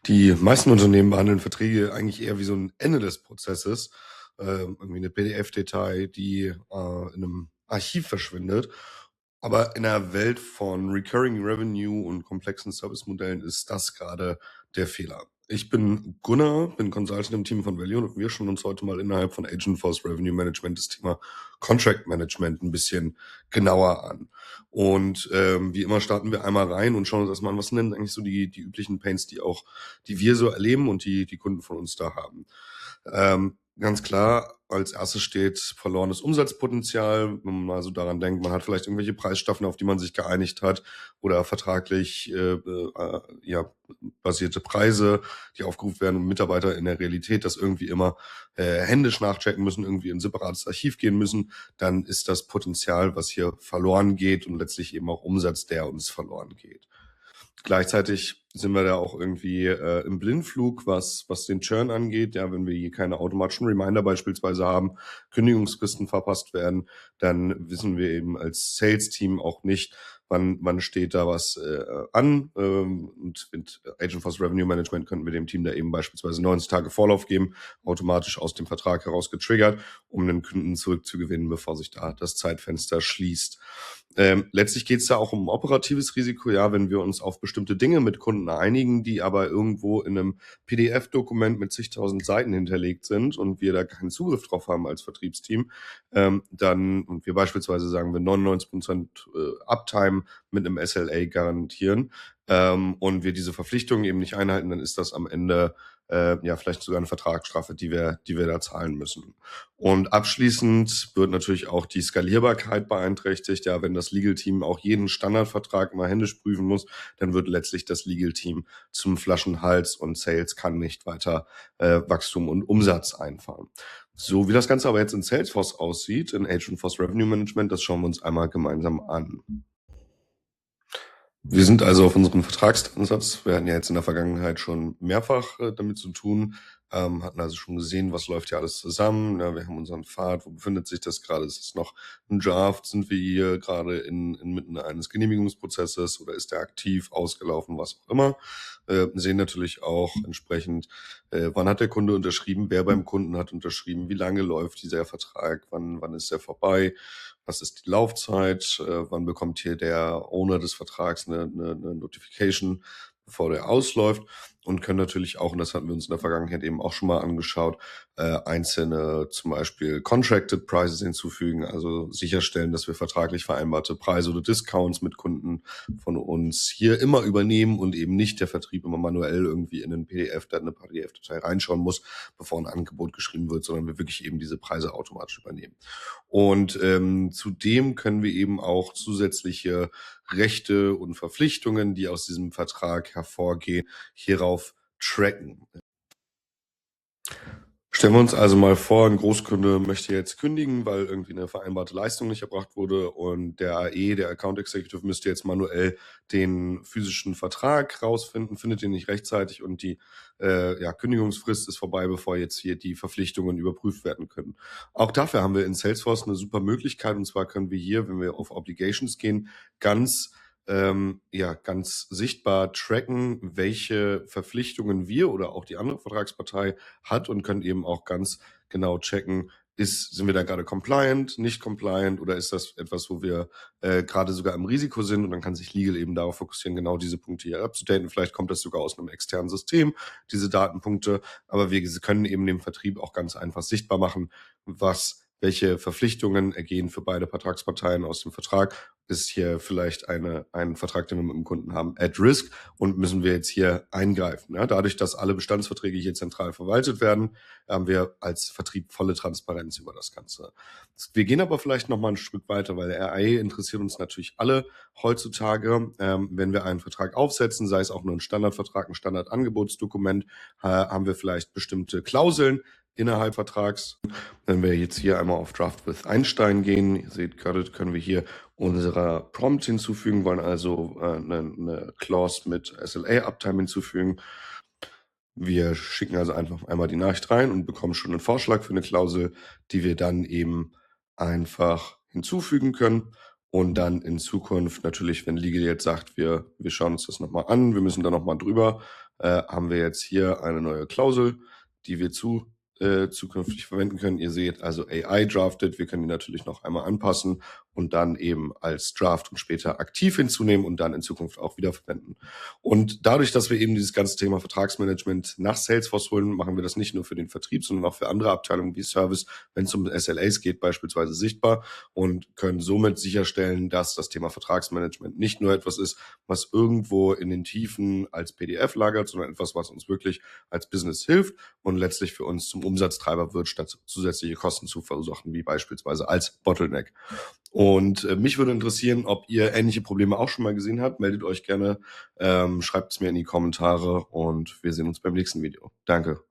Die meisten Unternehmen behandeln Verträge eigentlich eher wie so ein Ende des Prozesses, irgendwie eine PDF-Datei, die in einem Archiv verschwindet. Aber in der Welt von Recurring Revenue und komplexen Servicemodellen ist das gerade der Fehler. Ich bin Gunnar, bin Consultant im Team von Value und wir schauen uns heute mal innerhalb von Agentforce Revenue Management das Thema Contract Management ein bisschen genauer an. Und wie immer starten wir einmal rein und schauen uns erstmal an, was sind denn eigentlich so die üblichen Pains, die wir so erleben und die Kunden von uns da haben. Ganz klar, als erstes steht verlorenes Umsatzpotenzial. Wenn man mal so daran denkt, man hat vielleicht irgendwelche Preisstaffeln, auf die man sich geeinigt hat oder vertraglich ja, basierte Preise, die aufgerufen werden und Mitarbeiter in der Realität das irgendwie immer händisch nachchecken müssen, irgendwie in ein separates Archiv gehen müssen, dann ist das Potenzial, was hier verloren geht und letztlich eben auch Umsatz, der uns verloren geht. Gleichzeitig sind wir da auch irgendwie im Blindflug, was den Churn angeht. Ja, wenn wir hier keine automatischen Reminder beispielsweise haben, Kündigungsfristen verpasst werden, dann wissen wir eben als Sales-Team auch nicht, wann steht da was an. Und mit Agentforce Revenue Management könnten wir dem Team da eben beispielsweise 90 Tage Vorlauf geben, automatisch aus dem Vertrag heraus getriggert, um den Kunden zurückzugewinnen, bevor sich da das Zeitfenster schließt. Letztlich geht es da auch um operatives Risiko, ja, wenn wir uns auf bestimmte Dinge mit Kunden einigen, die aber irgendwo in einem PDF-Dokument mit zigtausend Seiten hinterlegt sind und wir da keinen Zugriff drauf haben als Vertriebsteam, dann, und wir beispielsweise sagen, wir 99% Uptime mit einem SLA garantieren, und wir diese Verpflichtungen eben nicht einhalten, dann ist das am Ende ja vielleicht sogar eine Vertragsstrafe, die wir da zahlen müssen. Und abschließend wird natürlich auch die Skalierbarkeit beeinträchtigt. Ja, wenn das Legal Team auch jeden Standardvertrag immer händisch prüfen muss, dann wird letztlich das Legal Team zum Flaschenhals und Sales kann nicht weiter Wachstum und Umsatz einfahren. So wie das Ganze aber jetzt in Salesforce aussieht, in Agentforce Revenue Management, das schauen wir uns einmal gemeinsam an. Wir sind also auf unserem Vertragsansatz. Wir hatten ja jetzt in der Vergangenheit schon mehrfach damit zu tun, hatten also schon gesehen, was läuft hier alles zusammen. Ja, wir haben unseren Pfad, wo befindet sich das gerade? Ist es noch ein Draft? Sind wir hier gerade inmitten eines Genehmigungsprozesses oder ist der aktiv ausgelaufen, was auch immer? Sehen natürlich auch entsprechend, wann hat der Kunde unterschrieben, wer beim Kunden hat unterschrieben, wie lange läuft dieser Vertrag, wann ist er vorbei, was ist die Laufzeit, wann bekommt hier der Owner des Vertrags eine Notification, bevor der ausläuft, und können natürlich auch, und das hatten wir uns in der Vergangenheit eben auch schon mal angeschaut, einzelne zum Beispiel Contracted Prices hinzufügen, also sicherstellen, dass wir vertraglich vereinbarte Preise oder Discounts mit Kunden von uns hier immer übernehmen und eben nicht der Vertrieb immer manuell irgendwie in eine PDF-Datei reinschauen muss, bevor ein Angebot geschrieben wird, sondern wir wirklich eben diese Preise automatisch übernehmen. Und zudem können wir eben auch zusätzliche Rechte und Verpflichtungen, die aus diesem Vertrag hervorgehen, hierauf tracken. Stellen wir uns also mal vor, ein Großkunde möchte jetzt kündigen, weil irgendwie eine vereinbarte Leistung nicht erbracht wurde und der AE, der Account Executive, müsste jetzt manuell den physischen Vertrag rausfinden, findet ihn nicht rechtzeitig und die Kündigungsfrist ist vorbei, bevor jetzt hier die Verpflichtungen überprüft werden können. Auch dafür haben wir in Salesforce eine super Möglichkeit, und zwar können wir hier, wenn wir auf Obligations gehen, ganz sichtbar tracken, welche Verpflichtungen wir oder auch die andere Vertragspartei hat, und können eben auch ganz genau checken, sind wir da gerade compliant, nicht compliant, oder ist das etwas, wo wir gerade sogar im Risiko sind, und dann kann sich Legal eben darauf fokussieren, genau diese Punkte hier abzudaten. Vielleicht kommt das sogar aus einem externen System, diese Datenpunkte, aber wir können eben dem Vertrieb auch ganz einfach sichtbar machen, welche Verpflichtungen ergehen für beide Vertragsparteien aus dem Vertrag. Ist hier vielleicht ein Vertrag, den wir mit dem Kunden haben, at risk, und müssen wir jetzt hier eingreifen. Ja, dadurch, dass alle Bestandsverträge hier zentral verwaltet werden, haben wir als Vertrieb volle Transparenz über das Ganze. Wir gehen aber vielleicht noch mal ein Stück weiter, weil RAE interessiert uns natürlich alle heutzutage. Wenn wir einen Vertrag aufsetzen, sei es auch nur ein Standardvertrag, ein Standardangebotsdokument, haben wir vielleicht bestimmte Klauseln innerhalb Vertrags. Wenn wir jetzt hier einmal auf Draft with Einstein gehen, ihr seht gerade, können wir hier unserer Prompt hinzufügen, wollen also eine Clause mit SLA-Uptime hinzufügen. Wir schicken also einfach einmal die Nachricht rein und bekommen schon einen Vorschlag für eine Klausel, die wir dann eben einfach hinzufügen können. Und dann in Zukunft natürlich, wenn Legal jetzt sagt, wir schauen uns das nochmal an, wir müssen da nochmal drüber haben wir jetzt hier eine neue Klausel, die wir zukünftig verwenden können. Ihr seht also AI drafted. Wir können die natürlich noch einmal anpassen und dann eben als Draft und später aktiv hinzunehmen und dann in Zukunft auch wieder verwenden. Und dadurch, dass wir eben dieses ganze Thema Vertragsmanagement nach Salesforce holen, machen wir das nicht nur für den Vertrieb, sondern auch für andere Abteilungen wie Service, wenn es um SLAs geht, beispielsweise sichtbar, und können somit sicherstellen, dass das Thema Vertragsmanagement nicht nur etwas ist, was irgendwo in den Tiefen als PDF lagert, sondern etwas, was uns wirklich als Business hilft und letztlich für uns zum Umsatztreiber wird, statt zusätzliche Kosten zu verursachen, wie beispielsweise als Bottleneck. Und mich würde interessieren, ob ihr ähnliche Probleme auch schon mal gesehen habt. Meldet euch gerne, schreibt es mir in die Kommentare und wir sehen uns beim nächsten Video. Danke.